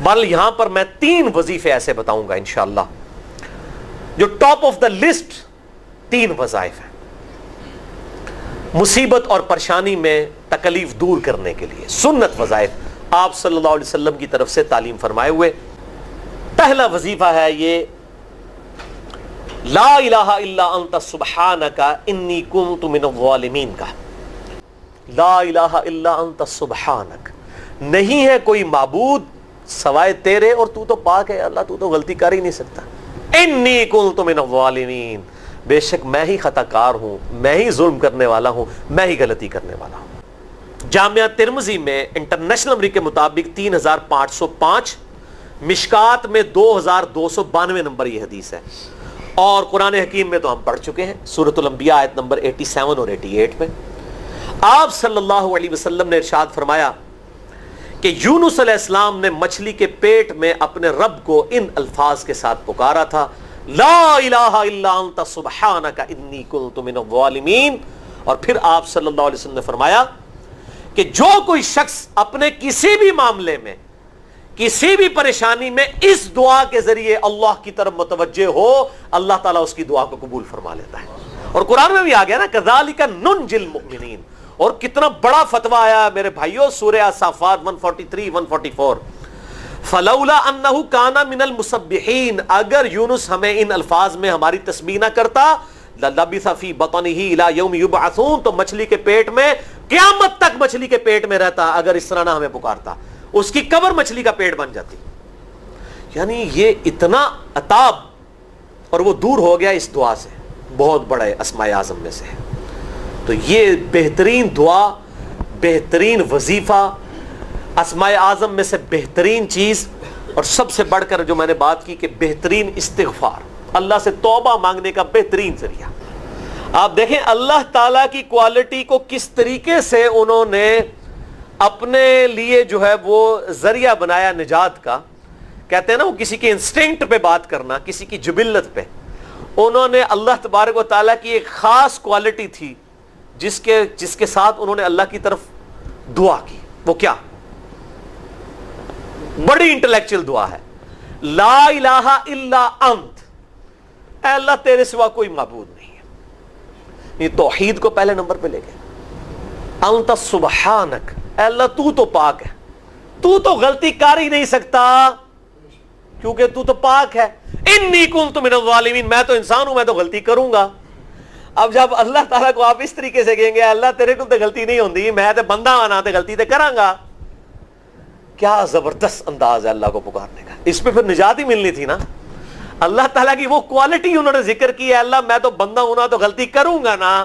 بل یہاں پر میں 3 وظیفے ایسے بتاؤں گا انشاءاللہ جو ٹاپ آف دا لسٹ 3 وظائف ہیں مصیبت اور پریشانی میں تکلیف دور کرنے کے لیے، سنت وظائف آپ صلی اللہ علیہ وسلم کی طرف سے تعلیم فرمائے ہوئے۔ پہلا وظیفہ ہے یہ لا الہ الا انت سبحانک انی کنت من الظالمین کا۔ لا الہ الا انت سبحانک، نہیں ہے کوئی معبود سوائے تیرے اور تو تو پاک ہے اللہ، تو تو غلطی کر ہی نہیں سکتا۔ انی کنت من الظالمین، بے شک میں ہی خطا کار ہوں، میں ہی ظلم کرنے والا ہوں، میں ہی غلطی کرنے والا ہوں۔ جامعہ ترمذی میں انٹرنیشنل نمبر کے مطابق 3505، مشکات میں 2292 نمبر یہ حدیث ہے، اور قرآن حکیم میں تو ہم پڑھ چکے ہیں سورۃ الانبیاء آیت نمبر 87 اور 88 میں آپ صلی اللہ علیہ وسلم نے ارشاد فرمایا کہ یونس علیہ السلام نے مچھلی کے پیٹ میں اپنے رب کو ان الفاظ کے ساتھ پکارا تھا، لا الہ الا انت سبحانک انی کنت من الظالمین، اور پھر آپ صلی اللہ علیہ وسلم نے فرمایا کہ جو کوئی شخص اپنے کسی بھی معاملے میں کسی بھی پریشانی میں اس دعا کے ذریعے اللہ کی طرف متوجہ ہو، اللہ تعالیٰ اس کی دعا کو قبول فرما لیتا ہے۔ اور قرآن میں بھی آ گیا نا کذالک ننجی المؤمنین، اور کتنا بڑا فتویٰ آیا میرے بھائیوں سورہ صافات 143 144، فلولا انہ کان من المسبحین، اگر یونس ہمیں ان الفاظ میں ہماری تسبیح نہ کرتا للبث فی بطنہ الی یوم یبعثون، تو مچھلی کے پیٹ میں قیامت تک مچھلی کے پیٹ میں رہتا اگر اس طرح نہ ہمیں پکارتا، اس کی قبر مچھلی کا پیٹ بن جاتی۔ یعنی یہ اتنا عطاب، اور وہ دور ہو گیا اس دعا سے، بہت بڑے اسماء اعظم میں سے ہے۔ تو یہ بہترین دعا، بہترین وظیفہ، اسماء اعظم میں سے بہترین چیز، اور سب سے بڑھ کر جو میں نے بات کی کہ بہترین استغفار، اللہ سے توبہ مانگنے کا بہترین ذریعہ۔ آپ دیکھیں اللہ تعالیٰ کی کوالٹی کو کس طریقے سے انہوں نے اپنے لیے جو ہے وہ ذریعہ بنایا نجات کا۔ کہتے ہیں نا وہ کسی کے انسٹنکٹ پہ بات کرنا، کسی کی جبلت پہ، انہوں نے اللہ تبارک و تعالیٰ کی ایک خاص کوالٹی تھی جس کے ساتھ انہوں نے اللہ کی طرف دعا کی۔ وہ کیا؟ بڑی انٹلیکچوئل دعا ہے، لا الہ الا انت، اے اللہ تیرے سوا کوئی معبود نہیں ہے۔ یہ توحید کو پہلے نمبر پہ لے گئے۔ انت سبحانک، اے اللہ تو پاک ہے، تو غلطی کر ہی نہیں سکتا کیونکہ تو پاک ہے۔ انی کنت من الظالمین، میں تو انسان ہوں، میں تو غلطی کروں گا۔ اب جب اللہ تعالیٰ کو آپ اس طریقے سے کہیں گے اللہ تیرے کو تو غلطی نہیں ہوندی، میں تو بندہ آنا تو غلطی تو کراں گا، کیا زبردست انداز ہے اللہ کو پکارنے کا۔ اس پہ پھر نجات ہی ملنی تھی نا۔ اللہ تعالیٰ کی وہ کوالٹی انہوں نے ذکر کی ہے، اللہ میں تو بندہ ہوں نا تو غلطی کروں گا نا،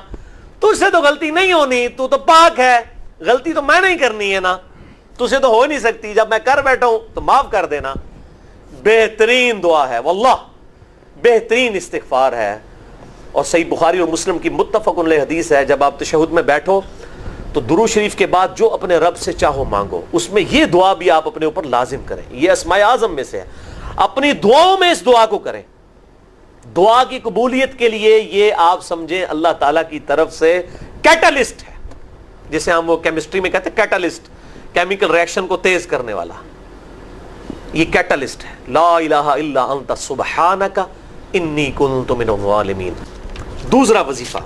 تجھ سے تو غلطی نہیں ہونی، تو پاک ہے، غلطی تو میں نہیں کرنی ہے نا، تجھ سے تو ہو نہیں سکتی، جب میں کر بیٹھا ہوں تو معاف کر دینا۔ بہترین دعا ہے واللہ، بہترین استغفار ہے، اور صحیح بخاری اور مسلم کی متفق علیہ حدیث ہے، جب آپ تشہد میں بیٹھو تو درود شریف کے بعد جو اپنے رب سے چاہو مانگو، اس میں یہ دعا بھی آپ اپنے اوپر لازم کریں۔ یہ اسماء اعظم میں سے ہے، اپنی دعاؤں میں اس دعا کو کریں۔ دعا کی قبولیت کے لیے یہ آپ سمجھیں اللہ تعالیٰ کی طرف سے کیٹالسٹ ہے، جسے ہم وہ کیمسٹری میں کہتے ہیں کیٹالسٹ، کیمیکل ریئیکشن کو تیز کرنے والا، یہ کیٹالسٹ ہے۔ لا الہ الا انت سبحانک انی کنت من الظالمین۔ دوسرا وظیفہ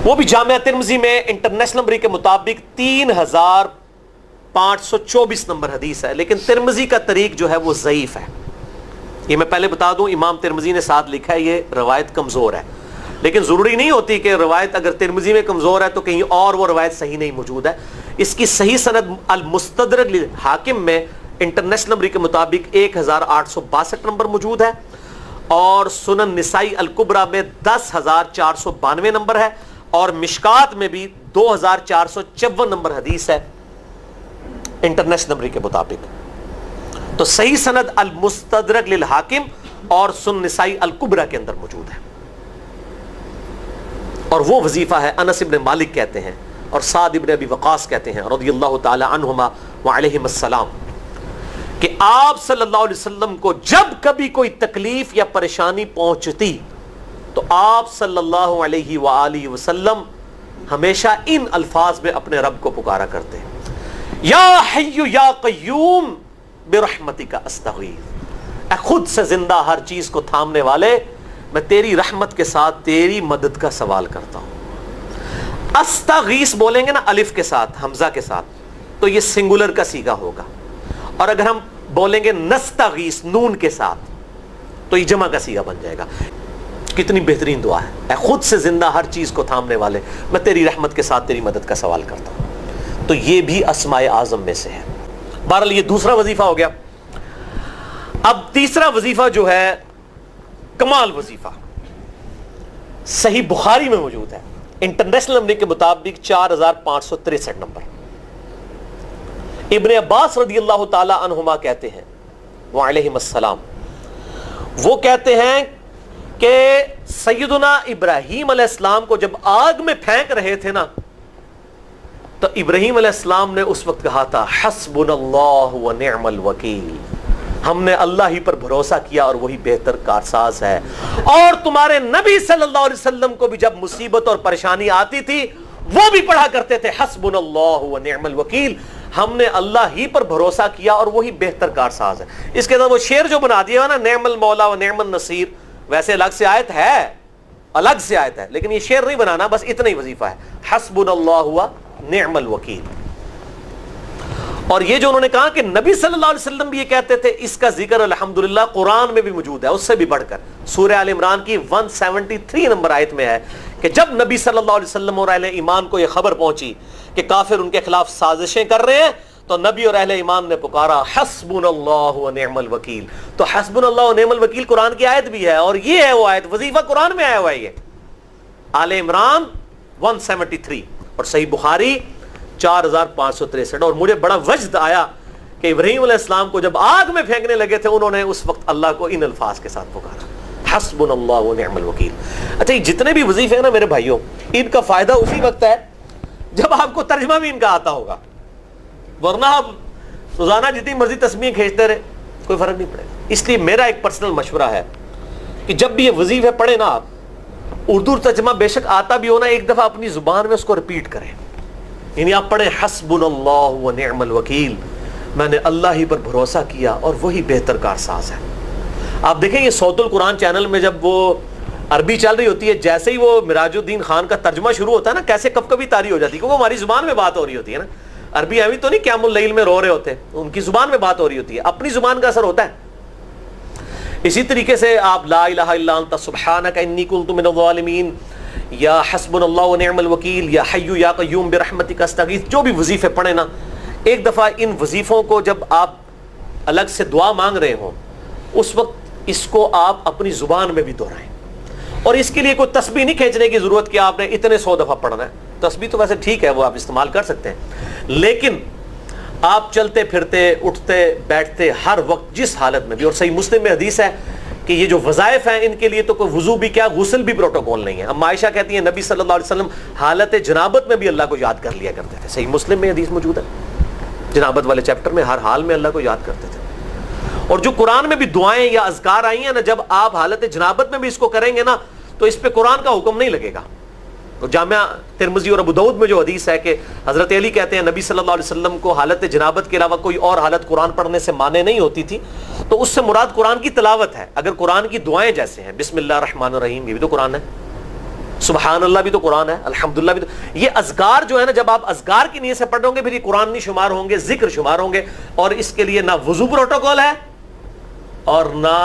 وہ بھی جامعہ ترمذی میں انٹرنیشنل نمبر کے مطابق 3524 نمبر حدیث ہے، لیکن ترمذی کا طریق جو ہے وہ ضعیف ہے۔ یہ میں پہلے بتا دوں، امام ترمذی نے ساتھ لکھا ہے یہ روایت کمزور ہے، لیکن ضروری نہیں ہوتی کہ روایت اگر ترمذی میں کمزور ہے تو کہیں اور وہ روایت صحیح نہیں موجود ہے۔ اس کی صحیح سند المستدرک للحاکم میں انٹرنیشنل نمبر کے مطابق 1862 نمبر موجود ہے، اور سنن نسائی الکبریٰ میں 10492 نمبر ہے، اور مشکات میں بھی 2454 نمبر حدیث ہے انٹرنیشنل نمبر کے مطابق۔ تو صحیح سند المستدرک للحاکم اور سنن نسائی الکبریٰ کے اندر موجود ہے، اور وہ وظیفہ ہے انس ابن مالک کہتے ہیں اور سعد ابن ابی وقاص کہتے ہیں رضی اللہ تعالی عنہما وعلیہم السلام کہ آپ صلی اللہ علیہ وسلم کو جب کبھی کوئی تکلیف یا پریشانی پہنچتی تو آپ صلی اللہ علیہ وآلہ وسلم ہمیشہ ان الفاظ میں اپنے رب کو پکارا کرتے ہیں۔ یا حی یا قیوم برحمتک استغیث، اے خود سے زندہ ہر چیز کو تھامنے والے، میں تیری رحمت کے ساتھ تیری مدد کا سوال کرتا ہوں۔ استغیث بولیں گے نا الف کے ساتھ، حمزہ کے ساتھ، تو یہ سنگولر کا صیغہ ہوگا، اور اگر ہم بولیں گے نستغیث نون کے ساتھ تو یہ جمع کا صیغہ بن جائے گا۔ کتنی بہترین دعا ہے، اے خود سے زندہ ہر چیز کو تھامنے والے، میں تیری رحمت کے ساتھ تیری مدد کا سوال کرتا ہوں۔ تو یہ بھی اسماء اعظم میں سے ہے۔ بہرحال یہ دوسرا وظیفہ ہو گیا۔ اب تیسرا وظیفہ جو ہے کمال وظیفہ، صحیح بخاری میں موجود ہے، انٹرنیشنل نمبر کے مطابق 4563 نمبر۔ ابن عباس رضی اللہ تعالی عنہما کہتے ہیں وعلیہم السلام، وہ کہتے ہیں کہ سیدنا ابراہیم علیہ السلام کو جب آگ میں پھینک رہے تھے نا، تو ابراہیم علیہ السلام نے اس وقت کہا تھا حسبنا اللہ ونعم الوکیل، ہم نے اللہ ہی پر بھروسہ کیا اور وہی بہتر کارساز ہے۔ اور تمہارے نبی صلی اللہ علیہ وسلم کو بھی جب مصیبت اور پریشانی آتی تھی وہ بھی پڑھا کرتے تھے حسبنا اللہ ونعم الوکیل، ہم نے اللہ ہی پر بھروسہ کیا اور وہی بہتر کارساز ہے۔ اس کے بعد وہ شعر جو بنا دیا نا، نعم المولا و نعم النصیر، ویسے الگ سے آیت ہے، الگ سے آیت ہے، لیکن یہ شعر نہیں بنانا، بس اتنا ہی وظیفہ ہے، حسبنا اللہ و نعم الوکیل۔ اور یہ جو انہوں نے کہا کہ نبی صلی اللہ علیہ وسلم بھی یہ کہتے تھے، اس کا ذکر الحمدللہ قرآن میں بھی موجود ہے، اس سے بھی بڑھ کر سورہ آل عمران کی 173 نمبر آیت میں ہے کہ جب نبی صلی اللہ علیہ وسلم اور اہل ایمان کو یہ خبر پہنچی کہ کافر ان کے خلاف سازشیں کر رہے ہیں، تو نبی اور اہل ایمان نے پکارا حسبنا اللہ و نعم الوکیل۔ تو حسبنا اللہ و نعم الوکیل قرآن کی آیت بھی ہے، اور یہ ہے وہ آیت، وظیفہ قرآن میں آیا ہوا ہے یہ، آل عمران 173 اور صحیح بخاری 4563۔ اور مجھے بڑا وجد آیا کہ ابراہیم علیہ السلام کو جب آگ میں پھینکنے لگے تھے، انہوں نے اس وقت اللہ کو ان الفاظ کے ساتھ پکارا حسبنا اللہ و نعم الوکیل۔ اچھا، یہ جتنے بھی وظیفے ہیں نا میرے بھائیوں، ان کا فائدہ اسی وقت ہے جب آپ کو ترجمہ بھی ان کا آتا ہوگا، ورنہ آپ روزانہ جتنی مرضی تسبیح کھینچتے رہے کوئی فرق نہیں پڑے گا۔ اس لیے میرا ایک پرسنل مشورہ ہے کہ جب بھی یہ وظیفے پڑھیں نا آپ، اردو ترجمہ بے شک آتا بھی ہونا، ایک دفعہ اپنی زبان میں اس کو ریپیٹ کریں، یعنی آپ پڑھیں حسبنا اللہ و نعم الوکیل، میں نے اللہ ہی پر بھروسہ کیا اور وہی بہتر کارساز ہے۔ آپ دیکھیں یہ صوت القرآن چینل میں جب وہ عربی چل رہی ہوتی ہے، جیسے ہی وہ مراج الدین خان کا ترجمہ شروع ہوتا ہے نا، کیسے کب کبھی طاری ہو جاتی ہے، کیونکہ ہماری زبان میں بات ہو رہی ہوتی ہے نا، عربی ایویں تو نہیں قیام اللیل میں رو رہے ہوتے، ان کی زبان میں بات ہو رہی ہوتی ہے، اپنی زبان کا اثر ہوتا ہے۔ اسی طریقے سے آپ لا الہ الا انت سبحانک انی کنت من الظالمین، یا حسبنا اللہ و نعم الوکیل، یا حی یا قیوم برحمتک استغیث، جو بھی وظیفے پڑھیں نا، ایک دفعہ ان وظیفوں کو جب آپ الگ سے دعا مانگ رہے ہوں، اس وقت اس کو آپ اپنی زبان میں بھی دہرائیں۔ اور اس کے لیے کوئی تسبیح نہیں کھینچنے کی ضرورت کہ آپ نے اتنے 100 دفعہ پڑھنا ہے، تسبیح تو ویسے ٹھیک ہے، وہ آپ استعمال کر سکتے ہیں، لیکن آپ چلتے پھرتے اٹھتے بیٹھتے ہر وقت جس حالت میں بھی، اور صحیح مسلم میں حدیث ہے کہ یہ جو وظائف ہیں ان کے لیے تو کوئی وضو بھی کیا، غسل بھی پروٹوکول نہیں ہے۔ اب عائشہ کہتی ہیں نبی صلی اللہ علیہ وسلم حالت جنابت میں بھی اللہ کو یاد کر لیا کرتے تھے، صحیح مسلم میں حدیث موجود ہے، جنابت والے چیپٹر میں ہر حال میں اللہ کو یاد کرتے تھے۔ اور جو قرآن میں بھی دعائیں یا اذکار آئی ہیں نا، جب آپ حالت جنابت میں بھی اس کو کریں گے نا، تو اس پہ قرآن کا حکم نہیں لگے گا۔ تو جامعہ ترمذی اور ابو داؤد میں جو حدیث ہے کہ حضرت علی کہتے ہیں نبی صلی اللہ علیہ وسلم کو حالت جنابت کے علاوہ کوئی اور حالت قرآن پڑھنے سے مانے نہیں ہوتی تھی، تو اس سے مراد قرآن کی تلاوت ہے۔ اگر قرآن کی دعائیں جیسے ہیں بسم اللہ الرحمن الرحیم، یہ بھی تو قرآن ہے، سبحان اللہ بھی تو قرآن ہے، الحمدللہ بھی تو، یہ اذکار جو ہے نا، جب آپ اذکار کی نیت سے پڑھ رہے ہوں گے پھر یہ قرآن نہیں شمار ہوں گے، ذکر شمار ہوں گے، اور اس کے لیے نہ وضو پروٹوکول ہے اور نہ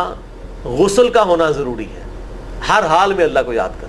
غسل کا ہونا ضروری ہے، ہر حال میں اللہ کو یاد کر۔